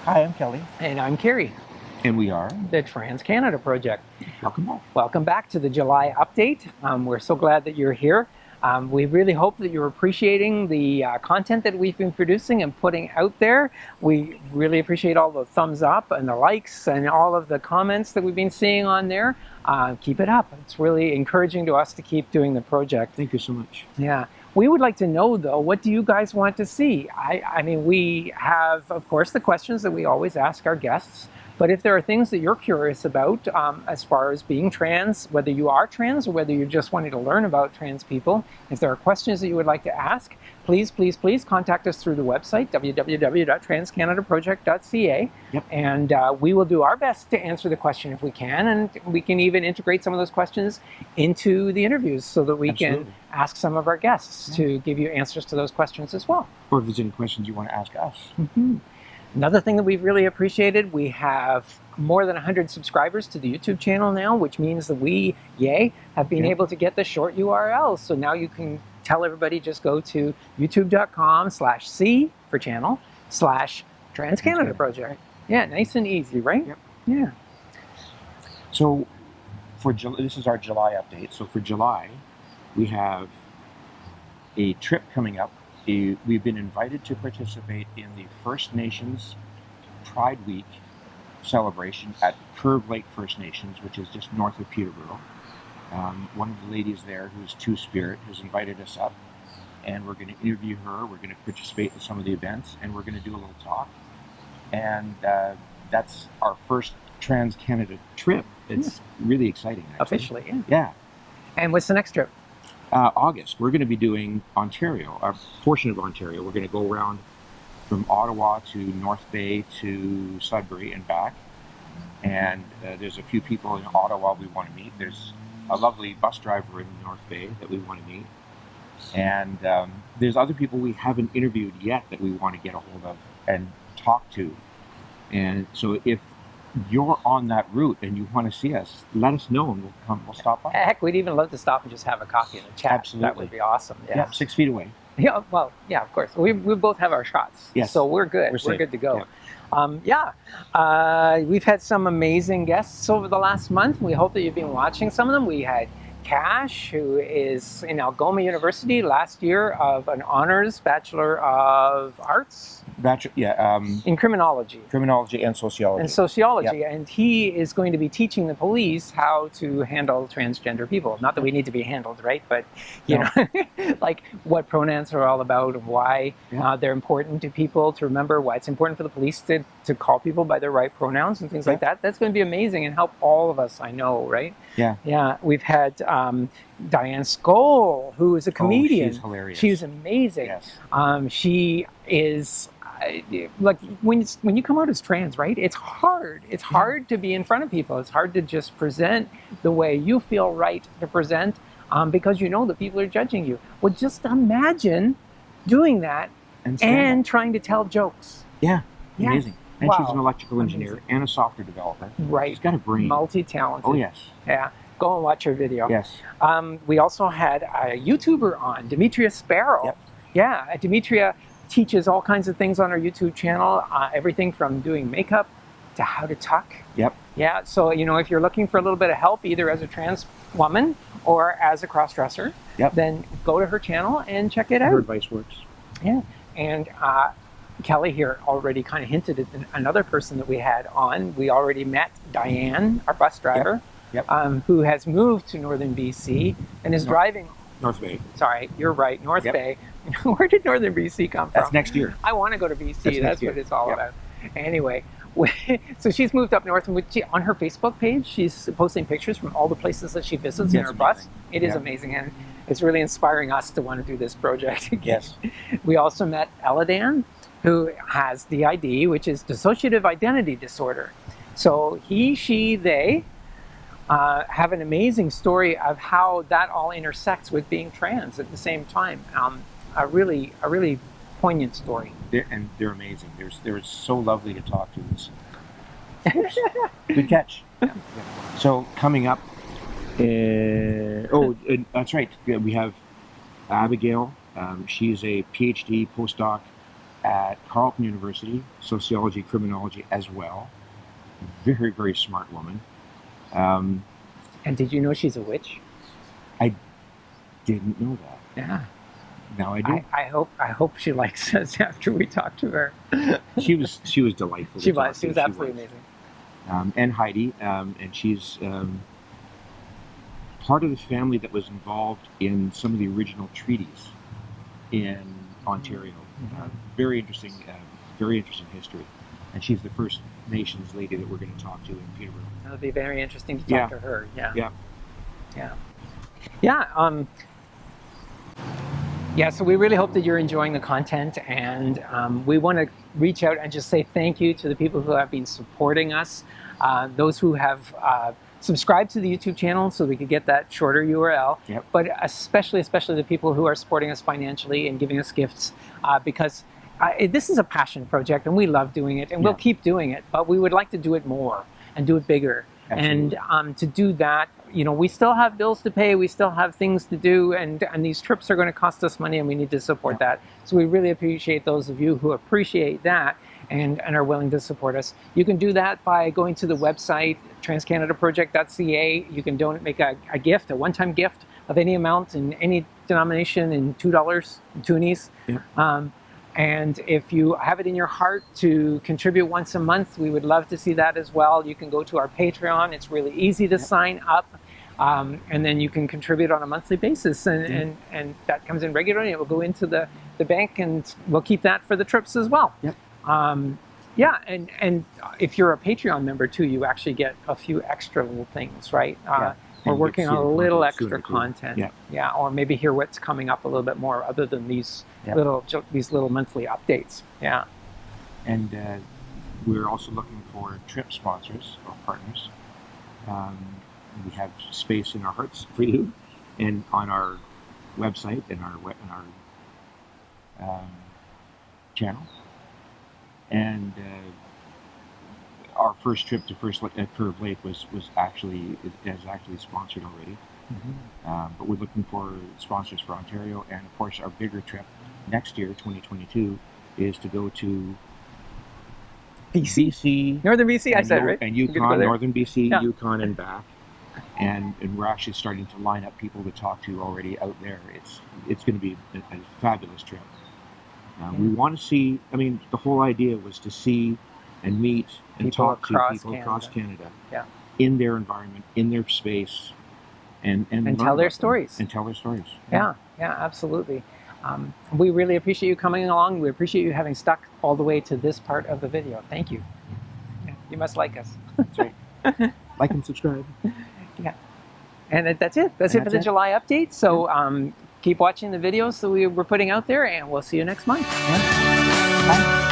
Hi, I'm Kelly. And I'm Carrie. And we are the Trans Canada Project. Welcome back. Welcome back to the July update. We're so glad that you're here. We really hope that you're appreciating the content that we've been producing and putting out there. We really appreciate all the thumbs up and the likes and all of the comments that we've been seeing on there. Keep it up. It's really encouraging to us to keep doing the project. Thank you so much. Yeah. We would like to know, though, what do you guys want to see? I mean, we have, of course, the questions that we always ask our guests. But if there are things that you're curious about as far as being trans, whether you are trans or whether you're just wanting to learn about trans people, if there are questions that you would like to ask, please contact us through the website, www.transcanadaproject.ca. Yep. And we will do our best to answer the question if we can. And we can even integrate some of those questions into the interviews so that we can ask some of our guests to give you answers to those questions as well. Or if there's any questions you want to ask us. Mm-hmm. Another thing that we've really appreciated, we have more than 100 subscribers to the YouTube channel now, which means that we, have been able to get the short URL. So now you can tell everybody, just go to youtube.com/C for channel /Trans Canada Project. Yeah, nice and easy, right? Yep. Yeah. So this is our July update. So for July, we have a trip coming up. We've been invited to participate in the First Nations Pride Week celebration at Curve Lake First Nations, which is just north of Peterborough. One of the ladies there, who's Two-Spirit, has invited us up, and we're going to interview her. We're going to participate in some of the events, and we're going to do a little talk. And that's our first Trans Canada trip. It's really exciting, actually. Officially, yeah. Yeah. And what's the next trip? August, we're going to be doing Ontario, a portion of Ontario. We're going to go around from Ottawa to North Bay to Sudbury and back. And there's a few people in Ottawa we want to meet. There's a lovely bus driver in North Bay that we want to meet. And there's other people we haven't interviewed yet that we want to get a hold of and talk to. And so if you're on that route and you want to see us, let us know and we'll stop by. Heck, we'd even love to stop and just have a coffee and a chat. Absolutely. That would be awesome. Yeah, 6 feet away. Yeah, well, yeah, of course. We both have our shots. Yes. So we're good. We're good to go. Yeah. We've had some amazing guests over the last month. We hope that you've been watching some of them. We had Cash, who is in Algoma University last year of an honors Bachelor of Arts. In criminology. Criminology and sociology. And he is going to be teaching the police how to handle transgender people. Not that we need to be handled, right? But, you know, like what pronouns are all about and why they're important to people to remember, why it's important for the police to call people by their right pronouns and things like that. That's going to be amazing and help all of us, I know, right? Yeah. Yeah. We've had Diane Skoll, who is a comedian. She's hilarious. She's amazing. Yes. She is... like when you come out as trans, right? It's hard. It's hard to be in front of people. It's hard to just present the way you feel right to present because you know that people are judging you. Well, just imagine doing that and trying to tell jokes. Yeah, amazing. And she's an electrical engineer and a software developer. Right. She's got a brain. Multi-talented. Oh, yes. Yeah. Go and watch her video. Yes. We also had a YouTuber on, Demetria Sparrow. Yep. Yeah, Demetria teaches all kinds of things on our YouTube channel, everything from doing makeup to how to tuck. Yep. Yeah, so, you know, if you're looking for a little bit of help, either as a trans woman or as a cross-dresser, then go to her channel and check it out. Her advice works. Yeah, and Kelly here already kind of hinted at another person that we had on. We already met Diane, our bus driver, who has moved to northern BC and is driving... North Bay. Sorry, you're right, North Bay. Where did northern BC come from? That's next year. I want to go to BC. That's what it's all about. Anyway, so she's moved up north, and on her Facebook page, she's posting pictures from all the places that she visits in her bus. It is amazing, and it's really inspiring us to want to do this project again. Yes. We also met Eladan, who has DID, which is dissociative identity disorder. So he, she, they have an amazing story of how that all intersects with being trans at the same time. A really poignant story. They're amazing. They're so lovely to talk to. Good catch. So coming up, that's right. We have Abigail. She's a PhD postdoc at Carleton University, sociology, criminology as well. Very, very smart woman. And did you know she's a witch? I didn't know that. Yeah. Now I do. I hope she likes us after we talk to her. She was delightful. She was absolutely amazing. And Heidi, and she's part of the family that was involved in some of the original treaties in Ontario. Very interesting history. And she's the First Nations lady that we're going to talk to in Peterborough. That'll be very interesting to talk to her. Yeah. So we really hope that you're enjoying the content, and we want to reach out and just say thank you to the people who have been supporting us, those who have subscribed to the YouTube channel so we could get that shorter URL, but especially the people who are supporting us financially and giving us gifts, because this is a passion project and we love doing it, and we'll keep doing it, but we would like to do it more and do it bigger. Absolutely. And to do that, we still have bills to pay, we still have things to do, and these trips are going to cost us money, and we need to support that. So we really appreciate those of you who appreciate that and are willing to support us. You can do that by going to the website, transcanadaproject.ca. You can make a gift, a one-time gift of any amount in any denomination in $2 in toonies. And if you have it in your heart to contribute once a month, we would love to see that as well. You can go to our Patreon. It's really easy to sign up. And then you can contribute on a monthly basis. And that comes in regularly. It will go into the bank, and we'll keep that for the trips as well. And if you're a Patreon member too, you actually get a few extra little things, right? We're working on a little extra content, or maybe hear what's coming up a little bit more, other than these little monthly updates. And we're also looking for trip sponsors or partners. We have space in our hearts for you, and on our website and our channel. And our first trip to Curve Lake is actually sponsored already. But we're looking for sponsors for Ontario, and of course our bigger trip next year, 2022, is to go to BC, Northern BC, I said, right? And Yukon, Northern BC, Yukon, and back. And we're actually starting to line up people to talk to already out there. It's going to be a fabulous trip. We want to see. I mean, the whole idea was to see and meet and talk to people across Canada, in their environment, in their space, and tell their stories. And tell their stories. Yeah, absolutely. We really appreciate you coming along. We appreciate you having stuck all the way to this part of the video. Thank you. You must like us. That's right. Like and subscribe. And that's it. That's it for the July update. So keep watching the videos that we're putting out there, and we'll see you next month. Bye.